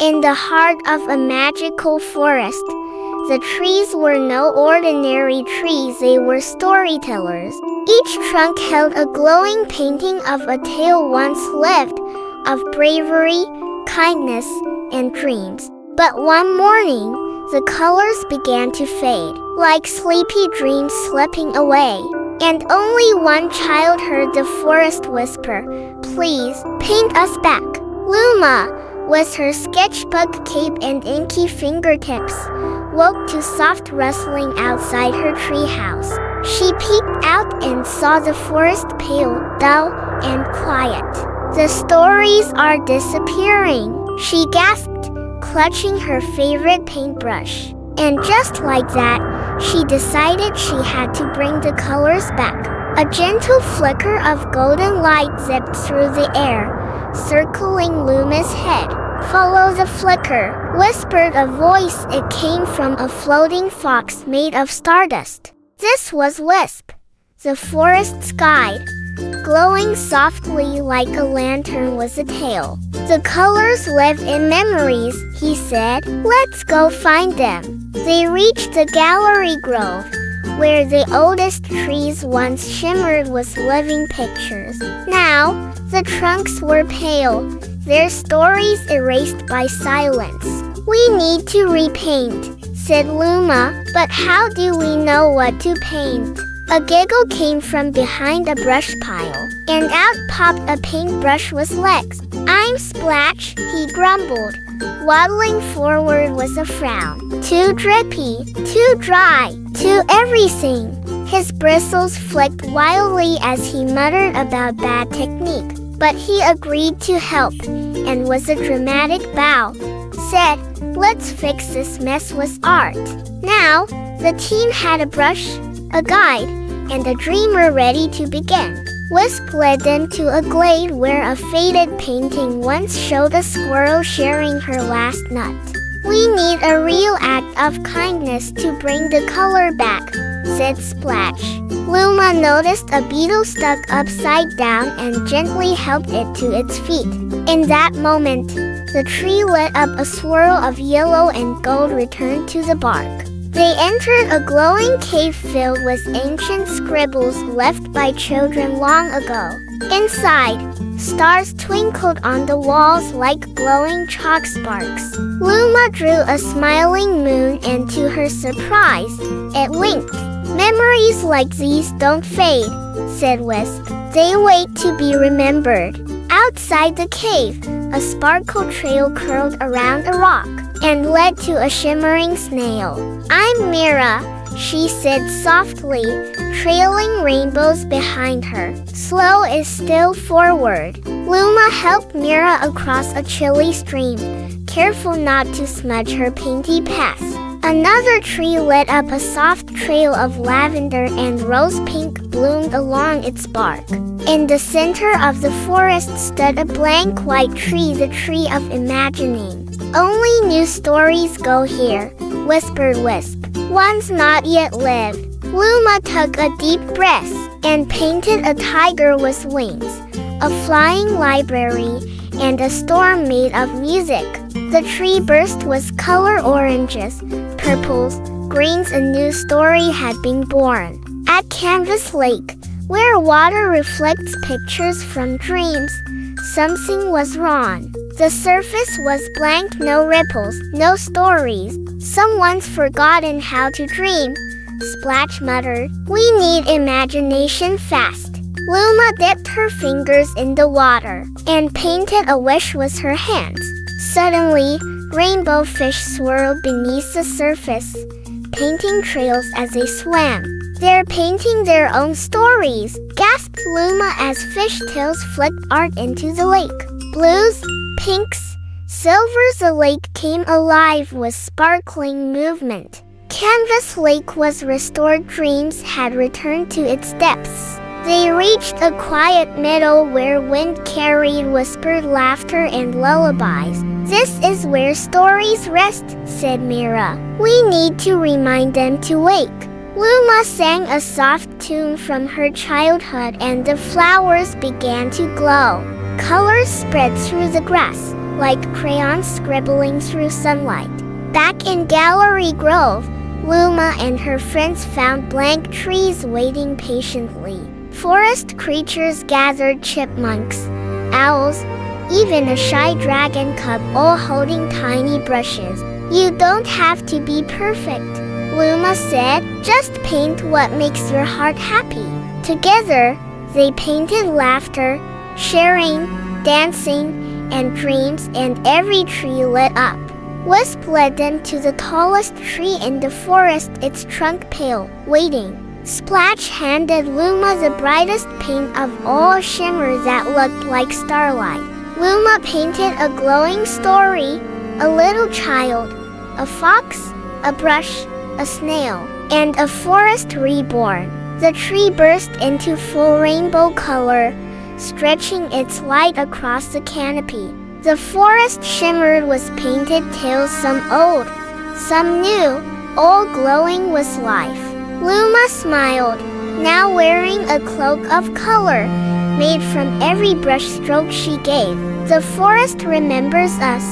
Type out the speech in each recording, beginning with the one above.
In the heart of a magical forest, the trees were no ordinary trees, they were storytellers. Each trunk held a glowing painting of a tale once lived, of bravery, kindness, and dreams. But one morning, the colors began to fade, like sleepy dreams slipping away. And only one child heard the forest whisper, "Please, paint us back." Luma, with her sketchbook cape and inky fingertips, woke to soft rustling outside her treehouse. She peeked out and saw the forest pale, dull, and quiet. "The stories are disappearing," she gasped, clutching her favorite paintbrush. And just like that, she decided she had to bring the colors back. A gentle flicker of golden light zipped through the air, circling Luma's head. "Follow the flicker," whispered a voice. It came from a floating fox made of stardust. This was Wisp, the forest's guide. Glowing softly like a lantern was a tale. "The colors live in memories," he said. "Let's go find them." They reached the gallery grove, where the oldest trees once shimmered with living pictures. Now, the trunks were pale, their stories erased by silence. "We need to repaint," said Luma, "but how do we know what to paint?" A giggle came from behind a brush pile, and out popped a paintbrush with legs. "I'm Splash," he grumbled. Waddling forward was a frown. "Too drippy, too dry, too everything." His bristles flicked wildly as he muttered about bad technique, but he agreed to help, and with a dramatic bow, said, "Let's fix this mess with art." Now, the team had a brush, a guide, and a dreamer ready to begin. Wisp led them to a glade where a faded painting once showed a squirrel sharing her last nut. "We need a real act of kindness to bring the color back," said Splash. Luma noticed a beetle stuck upside down and gently helped it to its feet. In that moment, the tree lit up. A swirl of yellow and gold returned to the bark. They entered a glowing cave filled with ancient scribbles left by children long ago. Inside, stars twinkled on the walls like glowing chalk sparks. Luma drew a smiling moon, and to her surprise, it winked. "Memories like these don't fade," said Wisp. "They wait to be remembered." Outside the cave, a sparkle trail curled around a rock and led to a shimmering snail. "I'm Mira," she said softly, trailing rainbows behind her. "Slow is still forward." Luma helped Mira across a chilly stream, careful not to smudge her painty path. Another tree lit up. A soft trail of lavender and rose pink bloomed along its bark. In the center of the forest stood a blank white tree, the tree of imagining. "Only new stories go here," whispered Wisp. "One's not yet lived." Luma took a deep breath and painted a tiger with wings, a flying library, and a storm made of music. The tree burst with color oranges, purples, greens. A new story had been born. At Canvas Lake, where water reflects pictures from dreams, something was wrong. The surface was blank, no ripples, no stories. "Someone's forgotten how to dream," Splash muttered. "We need imagination fast." Luma dipped her fingers in the water and painted a wish with her hands. Suddenly, rainbow fish swirled beneath the surface, painting trails as they swam. "They're painting their own stories," gasped Luma as fish tails flicked art into the lake. Blues, pinks, silvers. The lake came alive with sparkling movement. Canvas Lake was restored. Dreams had returned to its depths. They reached a quiet meadow where wind carried whispered laughter and lullabies. "This is where stories rest," said Mira. "We need to remind them to wake." Luma sang a soft tune from her childhood, and the flowers began to glow. Colors spread through the grass, like crayons scribbling through sunlight. Back in Gallery Grove, Luma and her friends found blank trees waiting patiently. Forest creatures gathered: chipmunks, owls, even a shy dragon cub, all holding tiny brushes. "You don't have to be perfect," Luma said. "Just paint what makes your heart happy." Together, they painted laughter, sharing, dancing, and dreams, and every tree lit up. Wisp led them to the tallest tree in the forest, its trunk pale, waiting. Splash handed Luma the brightest paint of all, a shimmer that looked like starlight. Luma painted a glowing story: a little child, a fox, a brush, a snail, and a forest reborn. The tree burst into full rainbow color, stretching its light across the canopy. The forest shimmered with painted tales, some old, some new, all glowing with life. Luma smiled, now wearing a cloak of color, made from every brush stroke she gave. "The forest remembers us,"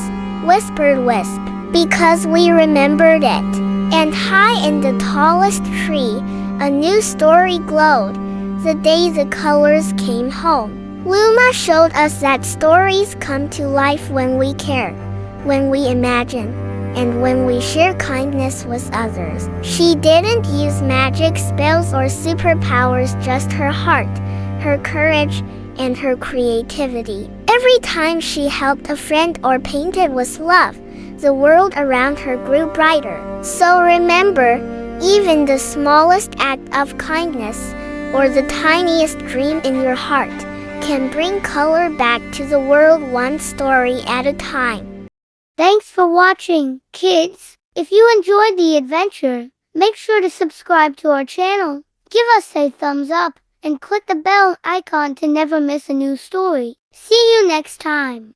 whispered Wisp, "because we remembered it." And high in the tallest tree, a new story glowed: the day the colors came home. Luma showed us that stories come to life when we care, when we imagine, and when we share kindness with others. She didn't use magic spells or superpowers, just her heart, her courage, and her creativity. Every time she helped a friend or painted with love, the world around her grew brighter. So remember, even the smallest act of kindness, or the tiniest dream in your heart, can bring color back to the world, one story at a time. Thanks for watching, kids. If you enjoyed the adventure, make sure to subscribe to our channel, give us a thumbs up, and click the bell icon to never miss a new story. See you next time.